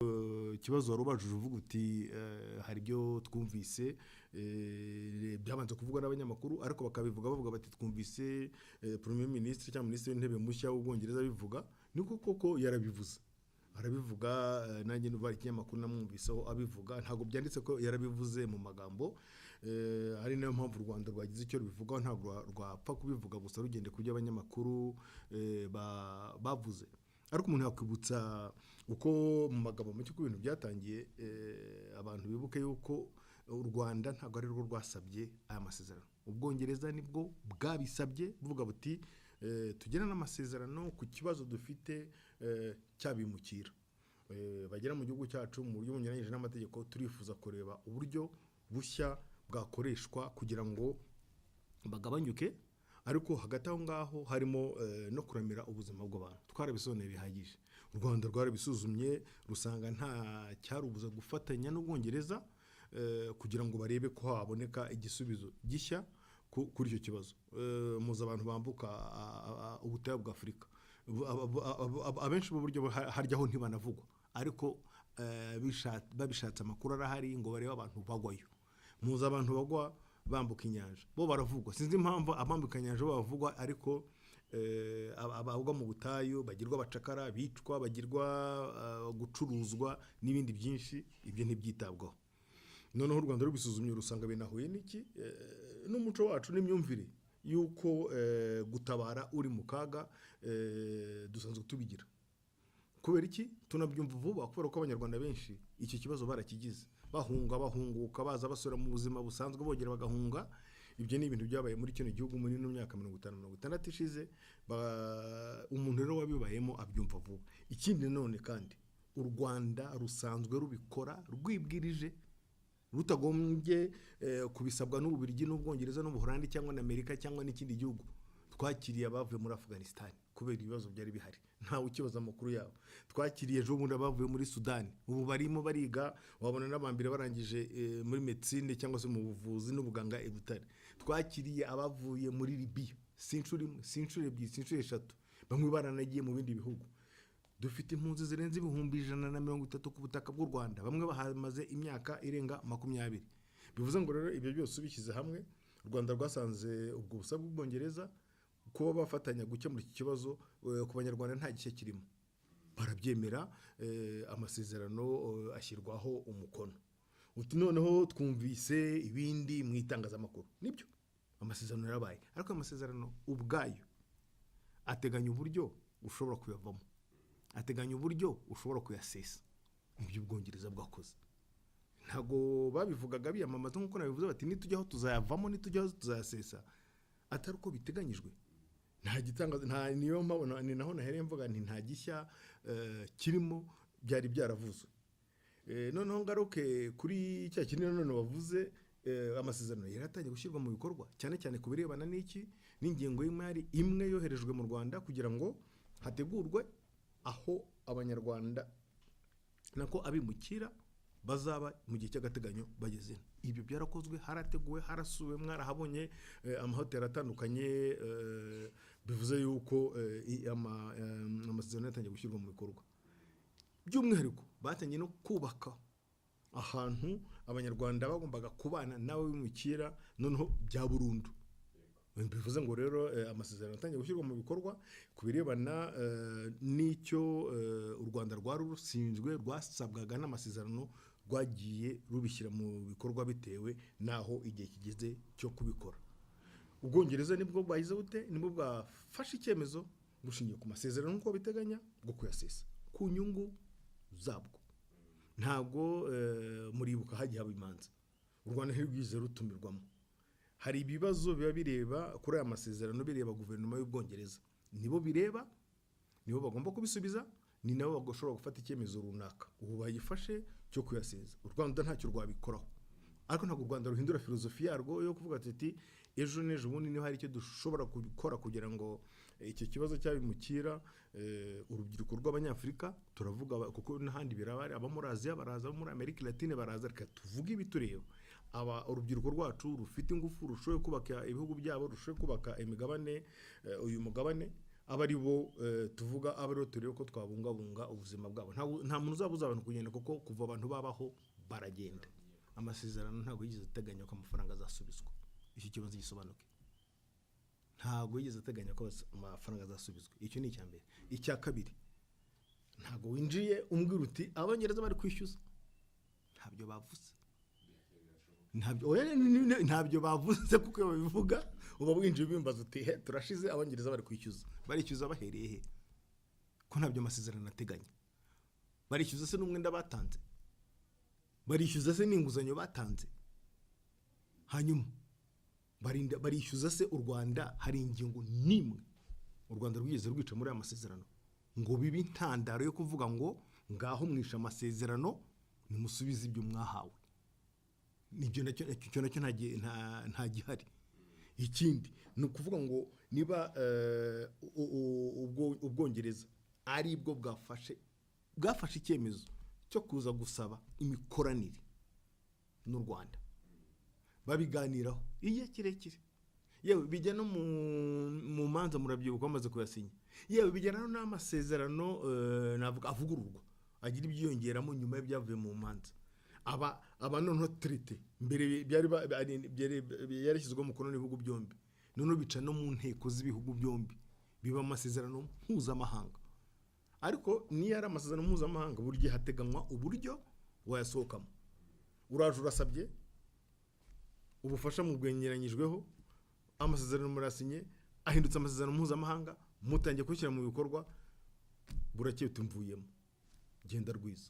ikibazo wari ubajije uvuga uti hari ibyo twumvise byabanza kuvugwa n'abanyamakuru ariko bakabivuga bavuga bati twumvise Premier Ministre cyangwa Minisitiri w'Intebe mushya w'Ubwongereza bivuga niko koko yarabivuze arabivuga nanjye n'uva ikinyamakuru namwumviseho abivuga ntago byanditse ko yarabivuze mu magambo ari nayo mpamvu u Rwanda rwagize icyo rubivugaho ntabwo rwapfa kubivuga gusa rugende ku by'abanyamakuru bavuze ariko umuntu yakwibutsa uko mu magambo make ku bintu byatangiye abantu bibuke yuko u Rwanda ntabwo ari rwo rwasabye aya masezerano Ubwongereza nibwo bwabisabye buvuga buti tugena n'amasezerano ku kibazo dufite cyabimukira bagera mu gihugu cyacu mu buryo bunyuranyije n'amategeko turifuza kureba uburyo bushya bwakoreshwa kugira ngo bagabanyuke ariko hagati aho ngaho harimo no kuramira ubuzima bw'abantu twarabisobanuye bihagije u Rwanda rwarabisuzumye rusanga nta cyarubuza gufatanya n'Ubwongereza kugira ngo barebe ko haboneka igisubizo gishya kuri icyo kibazo muza abantu bambuka ubutayu bwa Afurika abenshi mu buryo haryaho ntibanavugwa ariko babishatse amakuru arahari ngo barebe abantu bagwayo muza abantu bagwa bambuka inyanja bo baravugwa sinzi impamvu abambuka inyanja bavugwa ariko abagwa mu butayu bagirwa abacakara bicwa bagirwa gucuruzwa n'ibindi byinshi ibyo ntibyitabwaho noneho u Rwanda rubisuzumye rusanga binahuye n'iki n'umuco wacu n'imyumvire yuko gutabara uri mu kaga dusanzwe tubigira kubera iki tunabyumva vuba kubera ko abanyarwanda benshi icyo kibazo barakigize bahunguka baza basura mu buzima busanzwe bogera bagahunga ibyo ni ibintu byabaye muri kino gihugu muri no myaka 50-60 ishize umuntu rero wabibayemo abyumva vuba ikindi none kandi u Rwanda rusanzwe rubikora rwibwirije rutagombye kubisabwa n'Ububirigi n'Ubwongereza n'Ubuholandi cyangwa n'Amerika cyangwa n'ikindi gihugu twakiriye abavuye muri Afghanistan kubera ibibazo byari bihari ntawe ukibaza amakuru yabo twakiriye ejo bundi abavuye muri Sudani ubu barimo bariga wabona n'abambire barangije muri medicine cyangwa se mu buvuzi n'ubuganga i Butare twakiriye abavuye muri Libya sinshuri ebyiri sinshuri eshatu bamwe baranagiye mu bindi bihugu dufite impunzi zirenze 130 ku butaka bw'u Rwanda bamwe bahamaze imyaka irenga 20 bivuze ngo rero ibyo byose ubishyize hamwe u Rwanda rwasanze ubwo busa bw'Ubwongereza kuba bafatanya gukemura iki kibazo ku banyarwanda nta gishya kirimo barabyemera amasezerano ashyirwaho umukono uti noneho twumvise ibindi mu itangazamakuru nibyo amasezerano yarabaye ariko amasezerano ubwayo ateganya uburyo ushobora kuyavamo ateganya uburyo ushobora kuyasesa ibyo Ubwongereza bwakoze ntago babivugaga biyamamaza nkuko nabivuze bati nitujyaho tuzayavamo nitujyaho tuzayasesa atari uko biteganyijwe nta gitangaza nta niyo mpabona ni naho nahereye mvuga nti nta gishya kirimo byari byaravuzwe noneho ngaruke kuri cya kinini none wavuze amasezerano yaratangiye gushyirwa mu bikorwa cyane cyane ku birebana n'iki n'ingengo y'imari imwe yoherejwe mu Rwanda kugira ngo hategurwe aho abanyarwanda nako abimukira bazaba mu gihe cy'agateganyo bageze ibyo byarakozwe harateguwe harasuwe mwarahabonye amahoteli atandukanye bivuze yuko amasezerano yatangiye gushyirwa mu bikorwa by'umwihariko batangiye no kubaka ahantu abanyarwanda bagombaga kubana nawe bimukira noneho bya burundu bivuze ngo rero amasezerano atangiye gushyirwa mu bikorwa ku birebana n'icyo u Rwanda rwari rusinzwe rwasabwaga n'amasezerano rwagiye rubishyira mu bikorwa bitewe naho igihe kigeze cyo kubikora Ubwongereza nibwo bwahize bute nibwo bwafashe icyemezo gushingiye ku masezerano nk'uko biteganya bwo kuyasesa ku nyungu zabwo ntabwo muribuka hagiye haba imanza u Rwanda ntirwize rutumirwamo hari ibibazo biba bireba kuri aya masezerano bireba guverinoma y'Ubwongereza nibo bireba nibo bagomba kubisubiza ni nabo bagashobora gufata icyemezo runaka ubu bayifashe cyo kuyaseza u Rwanda ntacyo rwabikoraho ariko ntabwo u Rwanda ruhindura filozofi yarwo yo kuvuga ati ejo n'ejo bundi niho hari icyo dushobora gukora kugira ngo icyo kibazo cyabimukira urubyiruko rw'Abanyafurika turavuga kuko n'ahandi birabari aba muri Aziya baraza muri Amerika Latine baraza reka tuvuge ibitureba urubyiruko rwacu rufite ingufu rushoboye kubaka ibihugu byabo rushoboye kubaka imigabane uyu mugabane aba ari bo tuvuga aba ari turebe ko twabungabunga ubuzima bwabo. Nta muntu uzabuza abantu kugenda, kuko kuva abantu babaho baragenda. Amasezerano ntabwo yigeze ateganya ko amafaranga azasubizwa. Iki kibazo gisobanuke. Ntabwo yigeze ateganya ko amafaranga azasubizwa. Icyo ni icya mbere. Icya kabiri, ntabwo winjiye umbwira uti Abongereza bari kwishyuza. Ntabyo bavuze. Ntabyo bavuze, kuko babivuga uba winjiye ubimbaza uti he turashize Abongereza bari kwishyuza. Barishyuza bahereye he? Ko ntabyo amasezerano ateganya. Barishyuza se n'umwenda batanze? Barishyuza se n'inguzanyo batanze? Hanyuma barishyuza se u Rwanda? Hari ingingo nimwe u Rwanda rwigeze rwica muri aya masezerano ngo bibe intandaro yo kuvuga ngo ngaho mwisha amasezerano nimusubize ibyo mwahawe? Nibyo nacyo nta gihari. Ikindi ni ukuvuga ngo niba Ubwongereza ari bwo bwafashe icyemezo cyo kuza gusaba imikoranire n'u Rwanda, babiganiraho igihe kirekire, yewe bijya no mu manza, murabyibuka bamaze kuyasinya, yewe bijyana n'amasezerano navuga avugururwa agira ibyiyongeramo nyuma y'ibyavuye mu manza. aba noneho traité mbere yarashyizweho umukono n'ibihugu byombi, noneho bica no mu nteko z'ibihugu byombi, biba amasezerano mpuzamahanga. Ariko niyo ari amasezerano mpuzamahanga, buri gihe hateganywa uburyo wayasohokamo. Uraje urasabye ubufasha mu bwenyeranyijweho, amasezerano murasinye, ahindutse amasezerano mpuzamahanga, mutangiye kubishyira mu bikorwa, burakeye tumvuyemo, genda rwiza.